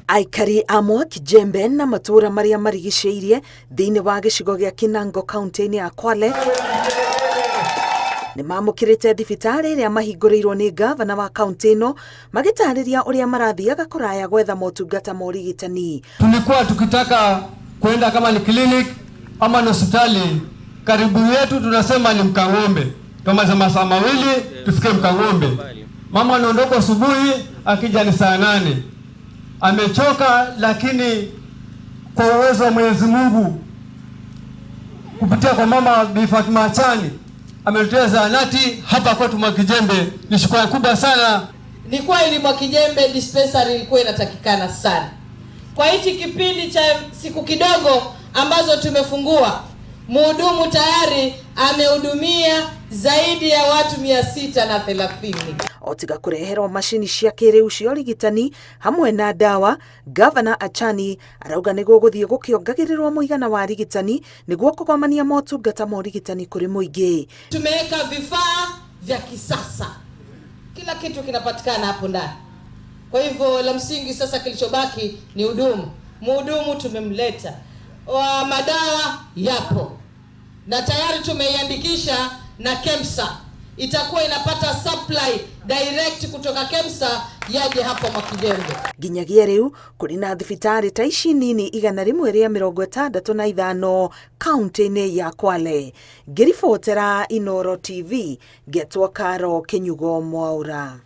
Aikari amwe Kijembe na matura maria marigicĩirie thĩinĩ wa gĩcigo gĩa Kinango kaunti-inĩ ya Kwale nĩ mamũkĩrĩte thibitarĩ ĩrĩa mahingũrĩirwo nĩ gavana wa kaunti ĩno magĩtarĩria ũrĩa marathiaga kũraya gwetha motungata ma ũrigitani. Tulikuwa tukitaka kwenda kama ni clinic ama ni hospitali karibu yetu, tunasema ni Mkang'ombe. Kama za masaa mawili tufike Mkang'ombe. Mama anaondoka asubuhi akija ni saa 8. Amechoka, lakini kwa uwezo wa Mwenyezi Mungu kupitia kwa mama Bi Fatuma Achani ametuletea zahanati hapa kwetu Mwakijembe. Ni shukrani kubwa sana. Ni kweli Mwakijembe dispensary ilikuwa inatakikana sana. Kwa hichi kipindi cha siku kidogo ambazo tumefungua, mhudumu tayari amehudumia zaidi ya watu 630. Otiga kureherwo mashini cia kĩrĩu cia ũrigitani hamwe na dawa, Gavana Achani arauga nĩguo gũthiĩ gũkĩongagĩrĩrwo mũigana wa arigitani nĩguo kũgomania motungata ma ũrigitani kũrĩ mũingĩ. Tumeweka vifaa vya kisasa, kila kitu kinapatikana hapo ndani. Kwa hivyo la msingi sasa kilichobaki ni mhudumu tumemleta, madawa yapo na tayari tumeiandikisha na KEMSA. Itakuwa inapata supply direct kutoka KEMSA yaje hapo Mwakijembe. Nginyagia rĩu kũrĩ na thibitarĩ ta ici nini 165 kaunti-inĩ ya Kwale. Ngĩribotera Inooro TV, ngetwo Karo Kenyugo Mwaura.